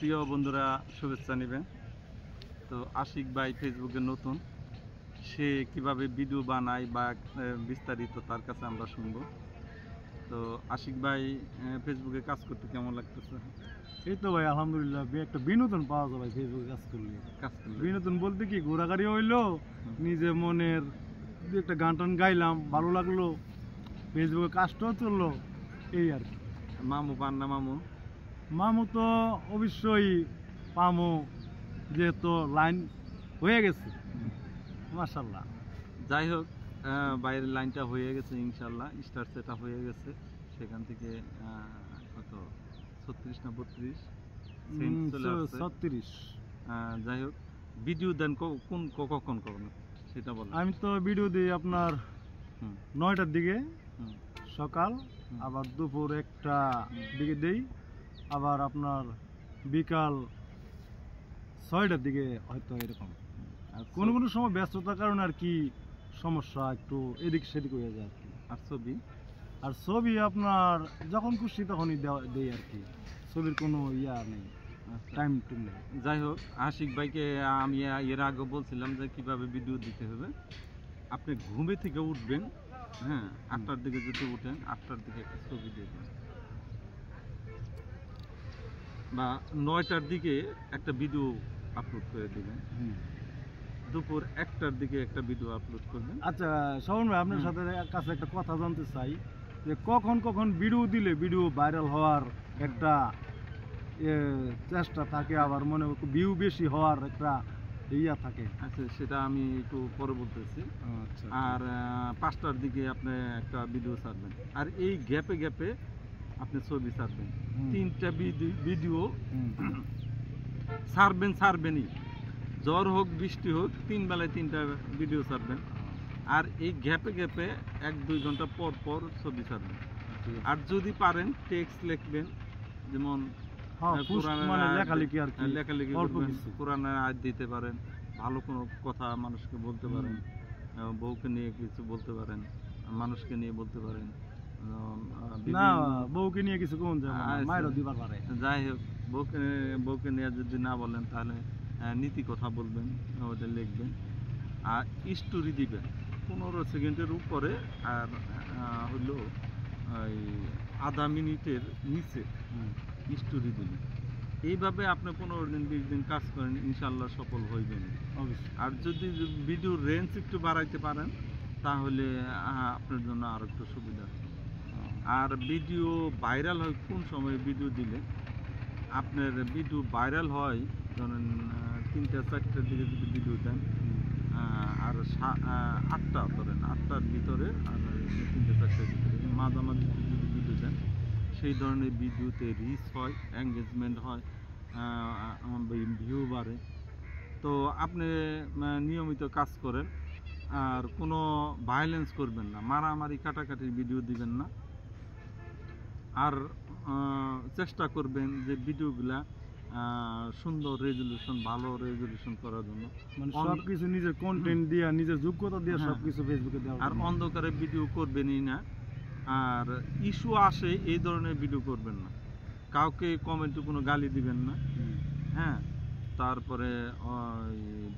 প্রিয় বন্ধুরা শুভেচ্ছা নেবেন। তো আশিক ভাই ফেসবুকে নতুন, সে কিভাবে ভিডিও বানায় বা বিস্তারিত তার কাছে আমরা শুনবো। তো আশিক ভাই ফেসবুকে কাজ করতে কেমন লাগতেছে? এই তো ভাই আলহামদুলিল্লাহ, একটা বিনোদন পাওয়া যায় ভাই ফেসবুকে কাজ করলে। বিনোদন বলতে কি, ঘোরাঘুরি হইলো, নিজে মনের দু একটা গান টান গাইলাম, ভালো লাগলো, ফেসবুকে কাজটাও চললো, এই আর কি। মামু পান না? মামু তো অবশ্যই পামো, যেহেতু লাইন হয়ে গেছে মাশাআল্লাহ। যাই হোক, বাইরের লাইনটা হয়ে গেছে ইনশাল্লাহ, স্টার সেটা হয়ে গেছে। সেখান থেকে কত 36 না 32 চলে আসছে। 36। যাই হোক, ভিডিও দেন কখন করবেন সেটা বলেন। আমি তো ভিডিও দিই আপনার 9টার দিকে সকাল, আবার দুপুর 1টা দিকে দেই, আবার আপনার বিকাল 6টার দিকে হয়তো এরকম। কোনো কোনো সময় ব্যস্ততার কারণে আর কি সমস্যা, একটু এদিক সেদিক হয়ে যায় আর কি। আর ছবি আপনার যখন খুশি তখনই দেই আর কি, ছবির কোনো ইয়া নেই, টাইম টু নেই। যাই হোক, আশিক ভাইকে আমি এর আগে বলছিলাম যে কিভাবে ভিডিও দিতে হবে। আপনি ঘুমে থেকে উঠবেন, হ্যাঁ, 8টার দিকে যদি উঠেন 8টার দিকে একটা ছবি দেবেন, বা 9টার দিকে একটা ভিডিও আপলোড করে দেবেন, দুপুর 1টার দিকে একটা ভিডিও আপলোড করবেন। আচ্ছা শোভন ভাই, আপনার সাথে কাছে একটা কথা জানতে চাই, যে কখন কখন ভিডিও দিলে ভিডিও ভাইরাল হওয়ার একটা চেষ্টা থাকে, আবার মনে ভিউ বেশি হওয়ার একটা ইয়া থাকে? আচ্ছা, সেটা আমি একটু পরে বলতেছি। আচ্ছা। আর 5টার দিকে আপনি একটা ভিডিও ছাড়বেন, আর এই গ্যাপে গ্যাপে আপনি ছবি ছাড়বেন। 3টা ভিডিও ছাড়বেনই, ঝড় হোক বৃষ্টি হোক, 3 বেলায় 3টা ভিডিও ছাড়বেন। আর এই গ্যাপে গ্যাপে 1-2 ঘন্টা পর পর ছবি ছাড়বেন। আর যদি পারেন টেক্সট লিখবেন, যেমন লেখালেখি করবেন, কোরআনের আয়াত দিতে পারেন, ভালো কোনো কথা মানুষকে বলতে পারেন, বউকে নিয়ে কিছু বলতে পারেন, মানুষকে নিয়ে বলতে পারেন। না, বউকে নিয়ে কিছু কোন মায়েরও দিবার পারে। যাই হোক, বউকে নিয়ে যদি না বলেন তাহলে নীতি কথা বলবেন, ওটা লিখবেন। আর স্টোরি দিবেন 15 সেকেন্ডের উপরে, আর হলো ওই আধা মিনিটের নিচে স্টোরি দিবেন। এইভাবে আপনি 15 দিন 20 দিন কাজ করেন, ইনশাল্লাহ সফল হইবেন। আর যদি ভিডিওর রেঞ্জ একটু বাড়াইতে পারেন তাহলে আপনার জন্য আর একটু সুবিধা। আর ভিডিও ভাইরাল হয় কোন সময় ভিডিও দিলে? আপনার ভিডিও ভাইরাল হয় ধরেন 3টা-4টার দিকে যদি ভিডিও দেন, আর 8টা ধরেন 8টার ভিতরে, আর 3টা-4টার ভিতরে মাঝামাঝি যদি ভিডিও দেন, সেই ধরনের ভিডিওতে রিচ হয়, এঙ্গেজমেন্ট হয়, ভিউ বাড়ে। তো আপনি নিয়মিত কাজ করেন, আর কোনো ভায়োলেন্স করবেন না, মারামারি কাটাকাটির ভিডিও দিবেন না। আর চেষ্টা করবেন যে ভিডিওগুলা সুন্দর রেজুলেশন, ভালো রেজুলেশন করার জন্য, মানে সবকিছু নিজের কন্টেন্ট দিয়ে, নিজের যোগ্যতা দিয়ে সবকিছু ফেসবুকে দেওয়া। আর অন্ধকারে ভিডিও করবেনই না। আর ইস্যু আসে এই ধরনের ভিডিও করবেন না, কাউকে কমেন্টে কোনো গালি দিবেন না, হ্যাঁ। তারপরে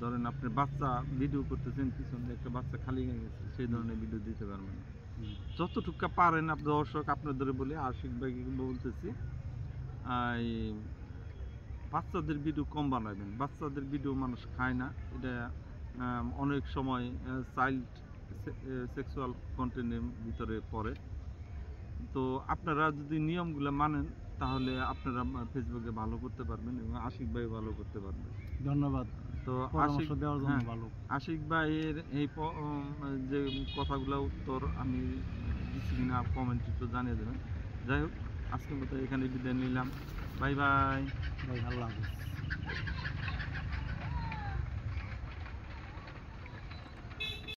ধরেন আপনি বাচ্চা ভিডিও করতেছেন, পিছনে একটা বাচ্চা খালি হয়ে গেছে, সেই ধরনের ভিডিও দিতে পারবেন না। যতটুকু পারেন আপনি, দর্শক আপনাদের বলে, আশিক ভাইকে বলতেছি, বাচ্চাদের ভিডিও কম বানাবেন। বাচ্চাদের ভিডিও মানুষ খায় না, এটা অনেক সময় চাইল্ড সেক্সুয়াল কন্টেন্টের ভিতরে পড়ে। তো আপনারা যদি নিয়মগুলো মানেন তাহলে আপনারা ফেসবুকে ভালো করতে পারবেন এবং আশিক ভাই ভালো করতে পারবেন। ধন্যবাদ। তো আশিক ভাইয়ের এই যে কথাগুলো উত্তর আমি দিচ্ছি কিনা কমেন্টে তো জানিয়ে দেবেন। যাই হোক, আজকের মতো এখানে বিদায় নিলাম। Bye bye. আল্লাহ হাফেজ।